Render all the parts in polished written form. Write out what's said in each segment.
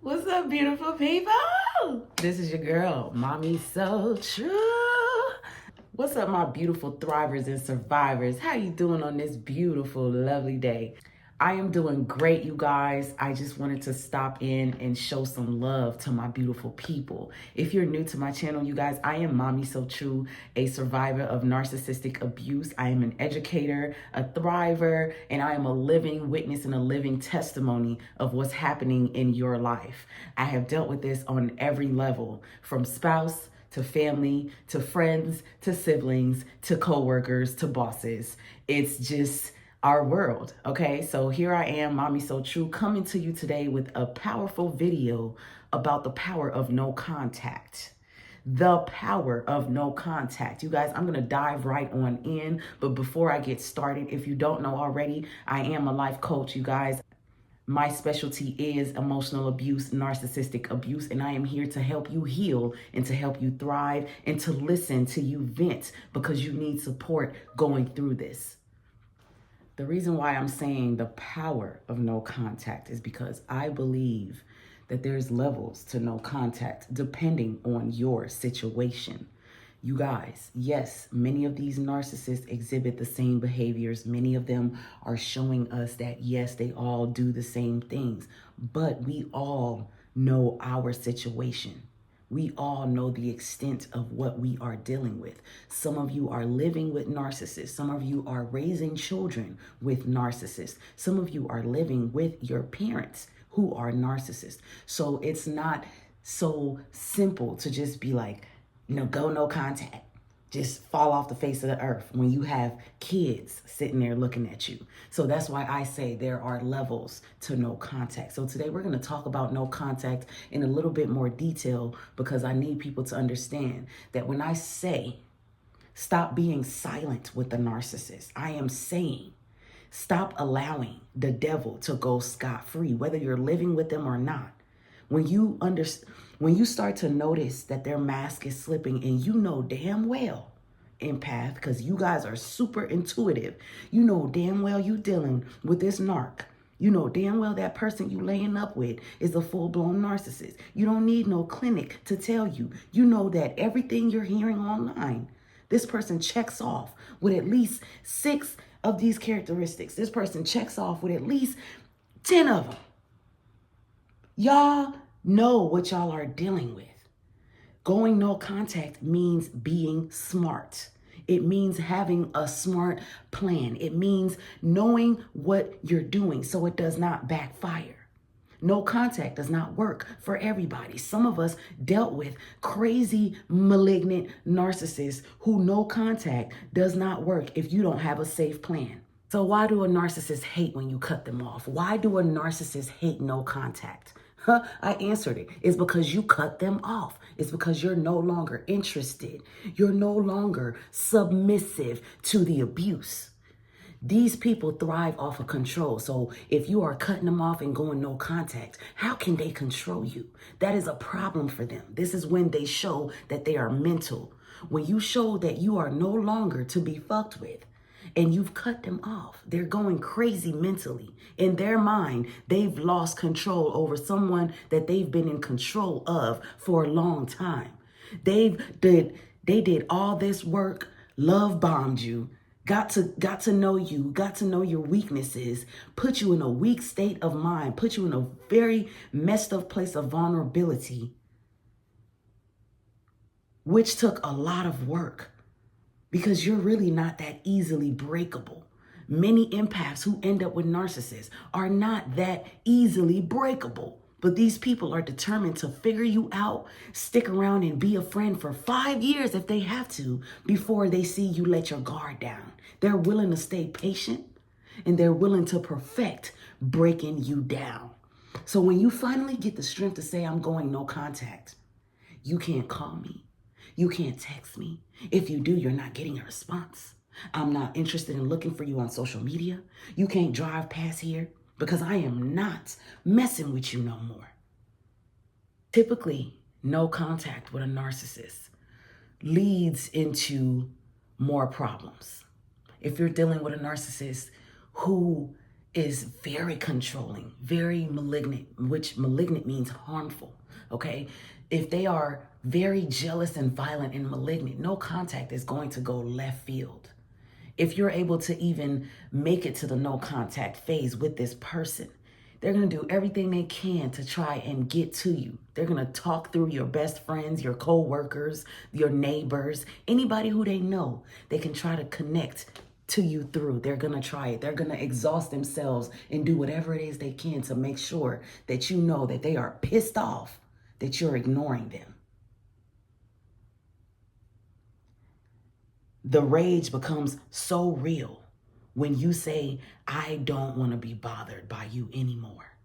What's up, beautiful people? This is your girl, Mommy So True. What's up, my beautiful thrivers and survivors? How you doing on this beautiful, lovely day? I am doing great, you guys. I just wanted to stop in and show some love to my beautiful people. If you're new to my channel, you guys, I am Mommy So True, a survivor of narcissistic abuse. I am an educator, a thriver, and I am a living witness and a living testimony of what's happening in your life. I have dealt with this on every level, from spouse to family, to friends, to siblings, to coworkers, to bosses. It's just our world, okay? So here I am, Mommy So True, coming to you today with a powerful video about the power of no contact. The power of no contact. You guys, I'm gonna dive right on in, but before I get started, if you don't know already, I am a life coach, you guys. My specialty is emotional abuse, narcissistic abuse, and I am here to help you heal and to help you thrive and to listen to you vent because you need support going through this. The reason why I'm saying the power of no contact is because I believe that there's levels to no contact depending on your situation. You guys, yes, many of these narcissists exhibit the same behaviors. Many of them are showing us that, yes, they all do the same things, but we all know our situation. We all know the extent of what we are dealing with. Some of you are living with narcissists. Some of you are raising children with narcissists. Some of you are living with your parents who are narcissists. So it's not so simple to just be like, go no contact. Just fall off the face of the earth when you have kids sitting there looking at you. So that's why I say there are levels to no contact. So today we're going to talk about no contact in a little bit more detail because I need people to understand that when I say stop being silent with the narcissist, I am saying stop allowing the devil to go scot-free, whether you're living with them or not. When you start to notice that their mask is slipping and you know damn well, empath, because you guys are super intuitive, you know damn well you dealing with this narc. You know damn well that person you laying up with is a full-blown narcissist. You don't need no clinic to tell you. You know that everything you're hearing online, this person checks off with at least 6 of these characteristics. This person checks off with at least 10 of them. Y'all know what y'all are dealing with. Going no contact means being smart. It means having a smart plan. It means knowing what you're doing so it does not backfire. No contact does not work for everybody. Some of us dealt with crazy, malignant narcissists who no contact does not work if you don't have a safe plan. So why do a narcissist hate when you cut them off? Why do a narcissist hate no contact? I answered it. It's because you cut them off. It's because you're no longer interested. You're no longer submissive to the abuse. These people thrive off of control. So if you are cutting them off and going no contact, how can they control you? That is a problem for them. This is when they show that they are mental. When you show that you are no longer to be fucked with, and you've cut them off. They're going crazy mentally. In their mind, they've lost control over someone that they've been in control of for a long time. They did all this work, love bombed you, got to know you, got to know your weaknesses, put you in a weak state of mind, put you in a very messed up place of vulnerability, which took a lot of work. Because you're really not that easily breakable. Many empaths who end up with narcissists are not that easily breakable. But these people are determined to figure you out, stick around and be a friend for 5 years if they have to, before they see you let your guard down. They're willing to stay patient and they're willing to perfect breaking you down. So when you finally get the strength to say, I'm going no contact, you can't call me. You can't text me. If you do, you're not getting a response. I'm not interested in looking for you on social media. You can't drive past here because I am not messing with you no more. Typically, no contact with a narcissist leads into more problems. If you're dealing with a narcissist who is very controlling, very malignant, which malignant means harmful, okay? If they are very jealous and violent and malignant, no contact is going to go left field. If you're able to even make it to the no contact phase with this person, they're going to do everything they can to try and get to you. They're going to talk through your best friends, your co-workers, your neighbors, anybody who they know. They can try to connect to you through. They're going to try it. They're going to exhaust themselves and do whatever it is they can to make sure that you know that they are pissed off that you're ignoring them. The rage becomes so real when you say, I don't want to be bothered by you anymore.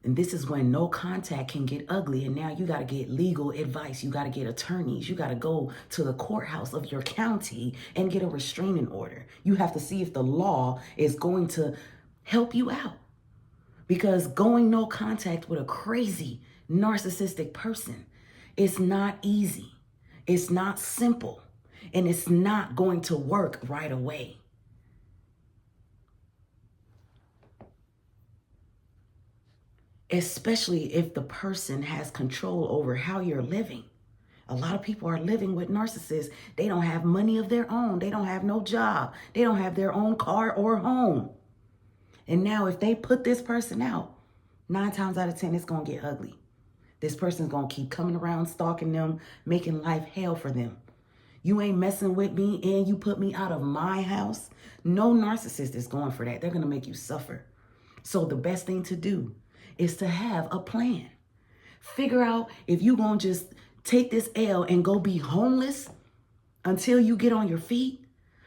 And this is when no contact can get ugly. And now you got to get legal advice. You got to get attorneys. You got to go to the courthouse of your county and get a restraining order. You have to see if the law is going to help you out. Because going no contact with a crazy narcissistic person is not easy. It's not simple. And it's not going to work right away. Especially if the person has control over how you're living. A lot of people are living with narcissists. They don't have money of their own. They don't have no job. They don't have their own car or home. And now if they put this person out, 9 times out of 10, it's going to get ugly. This person's going to keep coming around, stalking them, making life hell for them. You ain't messing with me and you put me out of my house. No narcissist is going for that. They're going to make you suffer. So the best thing to do is to have a plan. Figure out if you're going to just take this L and go be homeless until you get on your feet.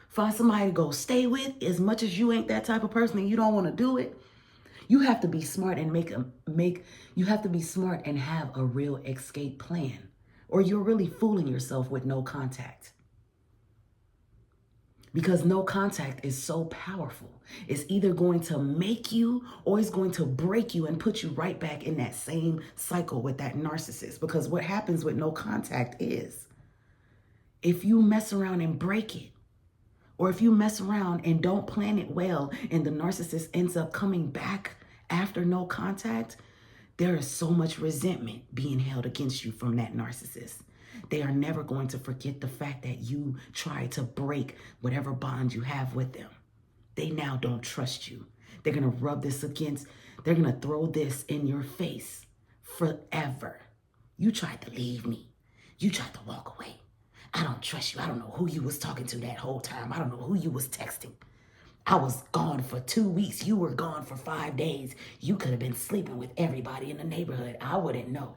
Find somebody to go stay with. As much as you ain't that type of person and you don't want to do it, you have to be smart and you have to be smart and have a real escape plan. Or you're really fooling yourself with no contact. Because no contact is so powerful. It's either going to make you or it's going to break you and put you right back in that same cycle with that narcissist. Because what happens with no contact is if you mess around and break it, or if you mess around and don't plan it well and the narcissist ends up coming back after no contact, there is so much resentment being held against you from that narcissist. They are never going to forget the fact that you tried to break whatever bond you have with them. They now don't trust you. They're going to they're going to throw this in your face forever. You tried to leave me. You tried to walk away. I don't trust you. I don't know who you was talking to that whole time. I don't know who you was texting. I was gone for 2 weeks. You were gone for 5 days. You could have been sleeping with everybody in the neighborhood. I wouldn't know.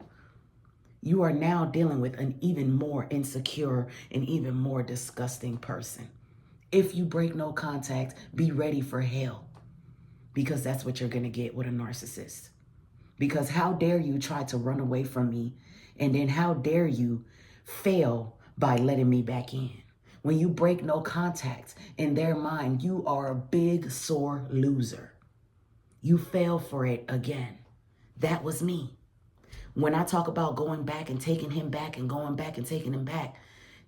You are now dealing with an even more insecure and even more disgusting person. If you break no contact, be ready for hell. Because that's what you're going to get with a narcissist. Because how dare you try to run away from me, and then how dare you fail by letting me back in? When you break no contact, in their mind, you are a big, sore loser. You fell for it again. That was me. When I talk about going back and taking him back and going back and taking him back,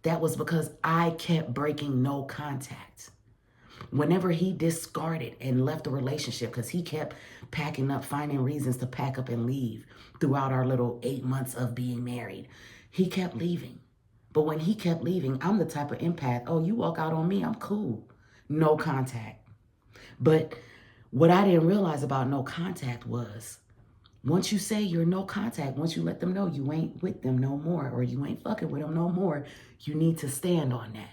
that was because I kept breaking no contact. Whenever he discarded and left the relationship, because he kept packing up, finding reasons to pack up and leave throughout our little 8 months of being married, he kept leaving. But when he kept leaving, I'm the type of empath, oh, you walk out on me, I'm cool. No contact. But what I didn't realize about no contact was, once you say you're no contact, once you let them know you ain't with them no more, or you ain't fucking with them no more, you need to stand on that.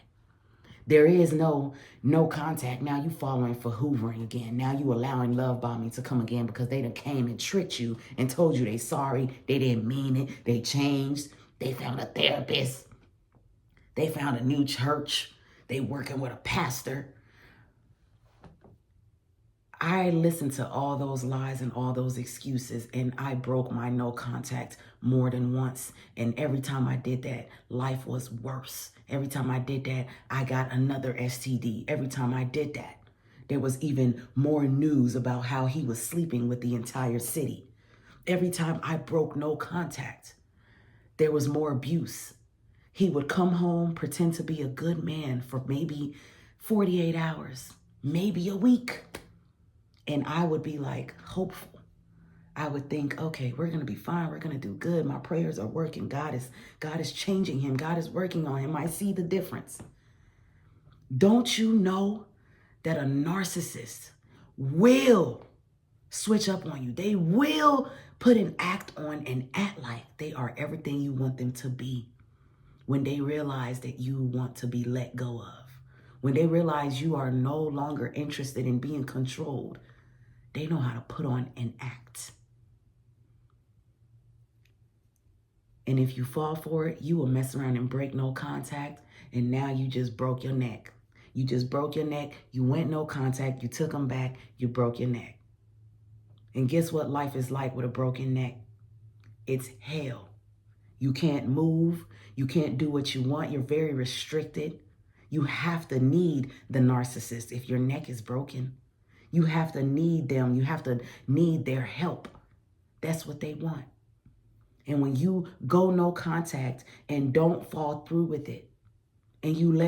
There is no contact. Now you falling for hoovering again. Now you allowing love bombing to come again because they done came and tricked you and told you they sorry. They didn't mean it. They changed. They found a therapist. They found a new church. They working with a pastor. I listened to all those lies and all those excuses, and I broke my no contact more than once. And every time I did that, life was worse. Every time I did that, I got another STD. Every time I did that, there was even more news about how he was sleeping with the entire city. Every time I broke no contact, there was more abuse. He would come home, pretend to be a good man for maybe 48 hours, maybe a week. And I would be like hopeful. I would think, okay, we're going to be fine. We're going to do good. My prayers are working. God is changing him. God is working on him. I see the difference. Don't you know that a narcissist will switch up on you? They will put an act on and act like they are everything you want them to be when they realize that you want to be let go of. When they realize you are no longer interested in being controlled, they know how to put on an act. And if you fall for it, you will mess around and break no contact. And now you just broke your neck. You just broke your neck. You went no contact. You took them back. You broke your neck. And guess what life is like with a broken neck? It's hell. You can't move. You can't do what you want. You're very restricted. You have to need the narcissist if your neck is broken. You have to need them. You have to need their help. That's what they want. And when you go no contact and don't fall through with it, and you let